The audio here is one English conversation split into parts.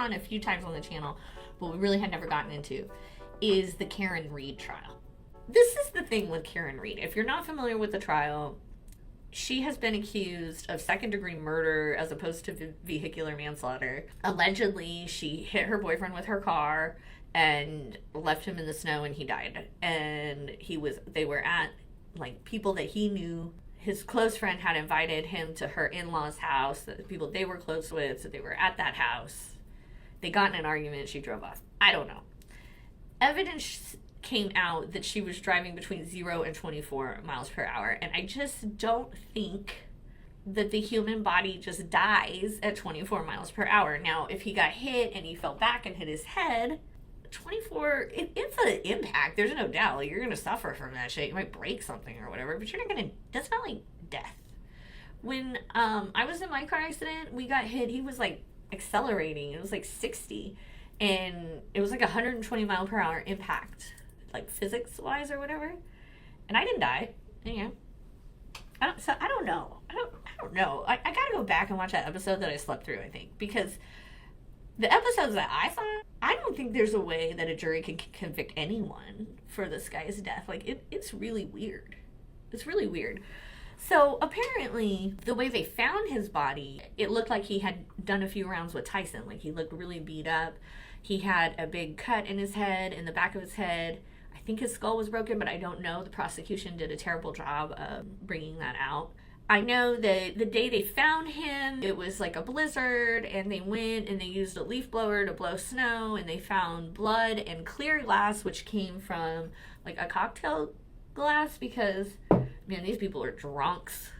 on a few times on the channel, but we really had never gotten into, is the Karen Reed trial. This is the thing with Karen Reed. If you're not familiar with the trial, she has been accused of second-degree murder as opposed to vehicular manslaughter. Allegedly, she hit her boyfriend with her car and left him in the snow, and he died. And they were at, like, people that he knew. His close friend had invited him to her in-laws' house, the people they were close with, so they were at that house. They got in an argument, she drove off. I don't know. Evidence came out that she was driving between 0 and 24 miles per hour, and I just don't think that the human body just dies at 24 miles per hour. Now, if he got hit and he fell back and hit his head, 24, it's an impact, there's no doubt. Like, you're gonna suffer from that shit. You might break something or whatever, but you're not gonna, that's not like death. When I was in my car accident, we got hit, he was like accelerating, it was like 60, and it was like 120 mile per hour impact, like physics wise or whatever, and I didn't die. I don't know. I gotta go back and watch that episode that I slept through, I think, because the episodes that I saw, I don't think there's a way that a jury can convict anyone for this guy's death. Like, it's really weird. It's really weird. So apparently, the way they found his body, it looked like he had done a few rounds with Tyson. Like, he looked really beat up. He had a big cut in his head, in the back of his head. I think his skull was broken, but I don't know. The prosecution did a terrible job of bringing that out. I know that the day they found him, it was like a blizzard, and they went and they used a leaf blower to blow snow, and they found blood and clear glass, which came from like a cocktail glass, because, man, these people are drunks.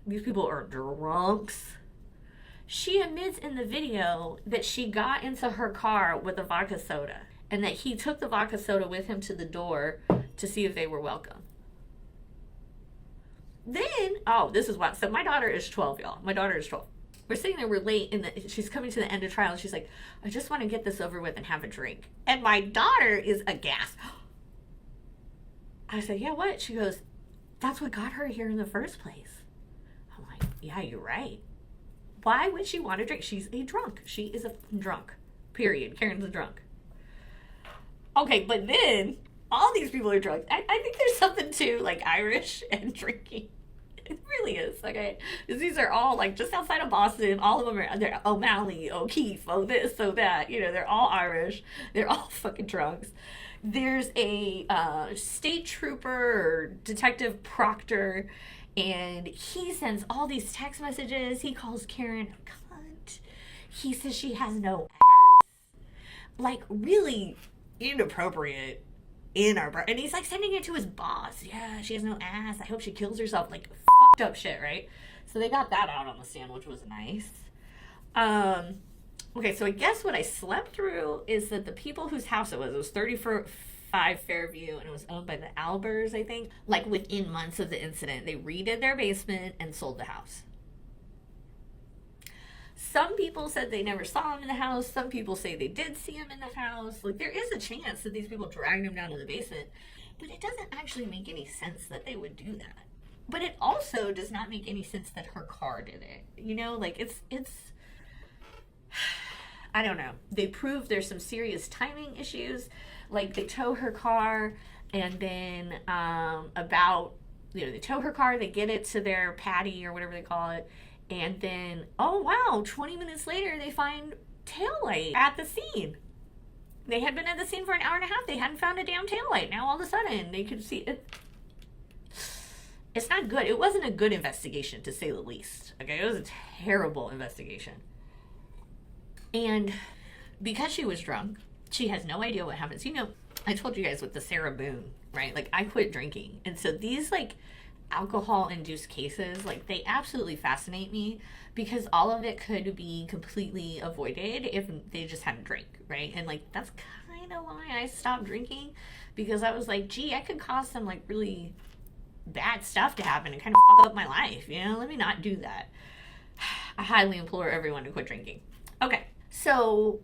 These people are drunks. She admits in the video that she got into her car with a vodka soda, and that he took the vodka soda with him to the door to see if they were welcome. Then, oh, this is wild. So my daughter is 12, y'all. My daughter is 12. We're sitting there, we're late, and she's coming to the end of trial, and she's like, I just want to get this over with and have a drink. And my daughter is aghast. I said, yeah, what? She goes, that's what got her here in the first place. I'm like, yeah, you're right. Why would she want to drink? She's a drunk. She is a drunk. Period. Karen's a drunk. Okay, but then all these people are drunk. I think there's something to, like, Irish and drinking. It really is, okay? Because these are all, like, just outside of Boston. All of them are, they're O'Malley, O'Keefe, oh this, oh that. You know, they're all Irish. They're all fucking drunks. There's a state trooper or Detective Proctor, and he sends all these text messages. He calls Karen a cunt. He says she has no ass. Like, really inappropriate. And he's like sending it to his boss. Yeah, she has no ass. I hope she kills herself. Like, fucked up shit, right? So they got that out on the stand, which was nice. Okay, so I guess what I slept through is that the people whose house it was 35 Fairview, and it was owned by the Albers, I think. Like, within months of the incident, they redid their basement and sold the house. Some people said they never saw him in the house. Some people say they did see him in the house. Like, there is a chance that these people dragged him down to the basement. But it doesn't actually make any sense that they would do that. But it also does not make any sense that her car did it. You know, like, it's I don't know. They prove there's some serious timing issues. Like, they tow her car, and then they tow her car, they get it to their patty or whatever they call it. And then, oh wow, 20 minutes later, they find taillight at the scene. They had been at the scene for an hour and a half. They hadn't found a damn taillight. Now all of a sudden, they could see it. It's not good. It wasn't a good investigation, to say the least. Okay, it was a terrible investigation. And because she was drunk, she has no idea what happens. You know, I told you guys with the Sarah Boone, right? Like, I quit drinking. And so these, like, alcohol-induced cases, like, they absolutely fascinate me, because all of it could be completely avoided if they just hadn't drank, right? And, like, that's kind of why I stopped drinking, because I was like, gee, I could cause some, like, really bad stuff to happen and kind of fuck up my life, you know? Let me not do that. I highly implore everyone to quit drinking. Okay, so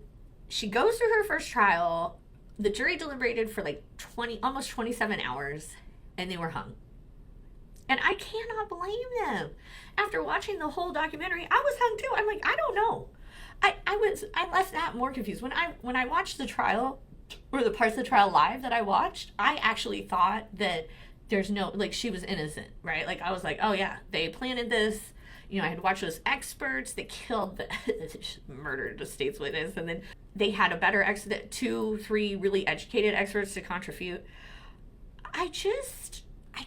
she goes through her first trial. The jury deliberated for like almost 27 hours, and they were hung. And I cannot blame them. After watching the whole documentary, I was hung too. I'm like, I don't know. I left that more confused. When I watched the trial, or the parts of the trial live that I watched, I actually thought that there's no, like, she was innocent, right? Like, I was like, oh yeah, they planted this. You know, I had watched those experts. They killed the murdered the state's witness, and then they had a better 2, 3 really educated experts to contribute. I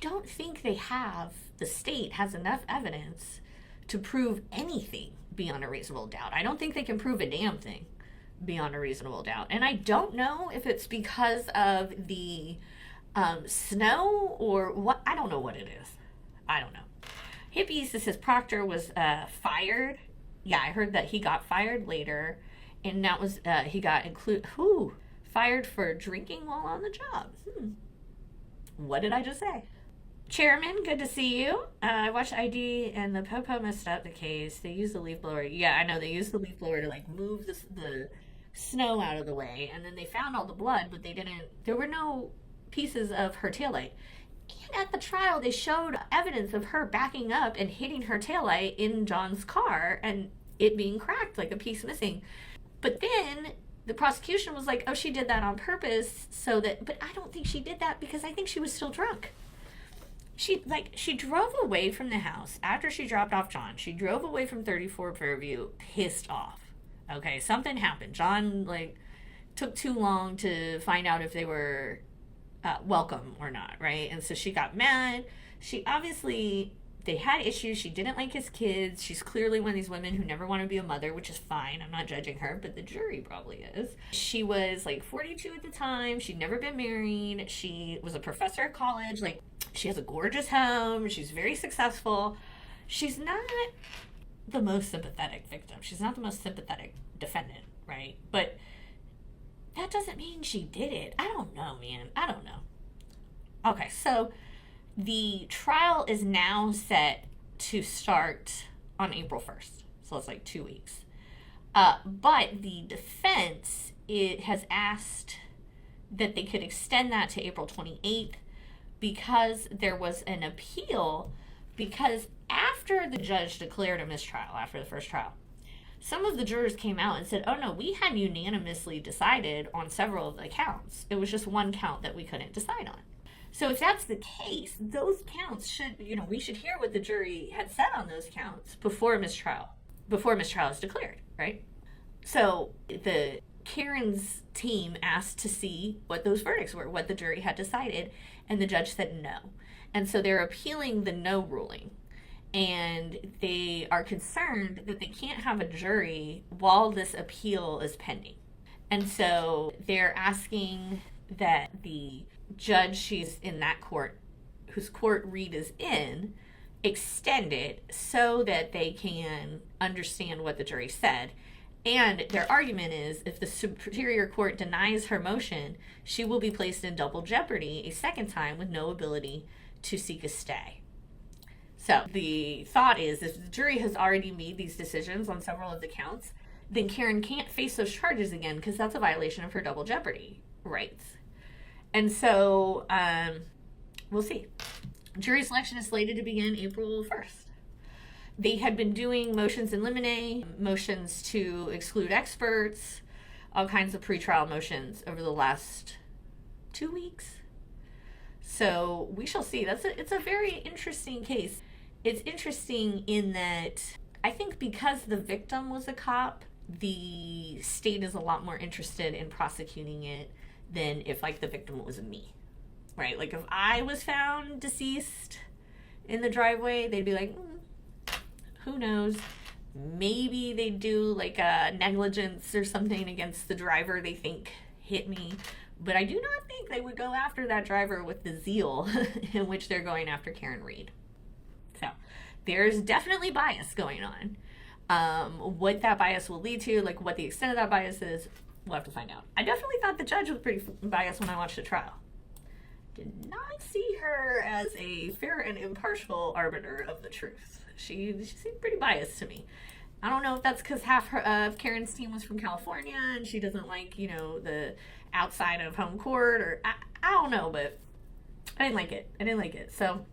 don't think the state has enough evidence to prove anything beyond a reasonable doubt. I don't think they can prove a damn thing beyond a reasonable doubt. And I don't know if it's because of the snow or what. I don't know what it is. I don't know. Hippie says Proctor was fired. Yeah, I heard that he got fired later, and that was he got fired for drinking while on the job. What did I just say? Chairman, good to see you. I watched ID, and the Popo messed up the case. They used the leaf blower. Yeah, I know, they used the leaf blower to like move the snow out of the way, and then they found all the blood, but there were no pieces of her taillight. And at the trial, they showed evidence of her backing up and hitting her taillight in John's car and it being cracked, like a piece missing. But then the prosecution was like, oh, she did that on purpose but I don't think she did that, because I think she was still drunk. She drove away from the house after she dropped off John. She drove away from 34 Fairview pissed off. Okay, something happened. John, took too long to find out if they were welcome or not, right? And so she got mad. They had issues. She didn't like his kids. She's clearly one of these women who never want to be a mother, which is fine. I'm not judging her, but the jury probably is. She was 42 at the time. She'd never been married. She was a professor at college. She has a gorgeous home. She's very successful. She's not the most sympathetic victim. She's not the most sympathetic defendant, right? But that doesn't mean she did it. I don't know, man. I don't know. Okay, so the trial is now set to start on April 1st. So it's 2 weeks. But the defense has asked that they could extend that to April 28th because there was an appeal, because after the judge declared a mistrial, after the first trial, some of the jurors came out and said, oh no, we had unanimously decided on several of the counts. It was just one count that we couldn't decide on. So if that's the case, those counts we should hear what the jury had said on those counts before mistrial is declared, right? So the Karen's team asked to see what those verdicts were, what the jury had decided, and the judge said no. And so they're appealing the no ruling. And they are concerned that they can't have a jury while this appeal is pending. And so they're asking that the judge, she's in that court, whose court Reed is in, extend it so that they can understand what the jury said. And their argument is, if the Superior Court denies her motion, she will be placed in double jeopardy a second time with no ability to seek a stay. So the thought is, if the jury has already made these decisions on several of the counts, then Karen can't face those charges again, because that's a violation of her double jeopardy rights. And so we'll see. Jury selection is slated to begin April 1st. They had been doing motions in limine, motions to exclude experts, all kinds of pretrial motions over the last 2 weeks. So we shall see. It's a very interesting case. It's interesting in that I think because the victim was a cop, the state is a lot more interested in prosecuting it than if the victim was me, right? If I was found deceased in the driveway, they'd be like, who knows? Maybe they'd do a negligence or something against the driver they think hit me. But I do not think they would go after that driver with the zeal in which they're going after Karen Reed. So there's definitely bias going on. What that bias will lead to, what the extent of that bias is, we'll have to find out. I definitely thought the judge was pretty biased when I watched the trial. Did not see her as a fair and impartial arbiter of the truth. She seemed pretty biased to me. I don't know if that's because half of Karen's team was from California and she doesn't like, the outside of home court, or I don't know, but I didn't like it. So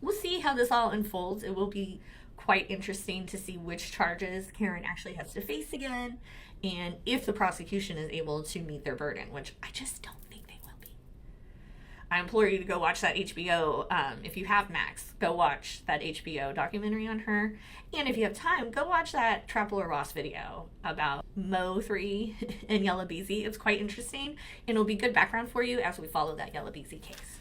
we'll see how this all unfolds. It will be quite interesting to see which charges Karen actually has to face again, and if the prosecution is able to meet their burden, which I just don't think they will be. I implore you to go watch that HBO, if you have Max, go watch that HBO documentary on her. And if you have time, go watch that Trapper Ross video about Mo 3 and Yella Beezy. It's quite interesting, and it'll be good background for you as we follow that Yella Beezy case.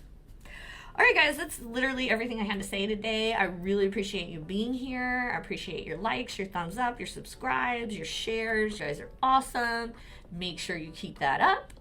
All right, guys, that's literally everything I had to say today. I really appreciate you being here. I appreciate your likes, your thumbs up, your subscribes, your shares. You guys are awesome. Make sure you keep that up.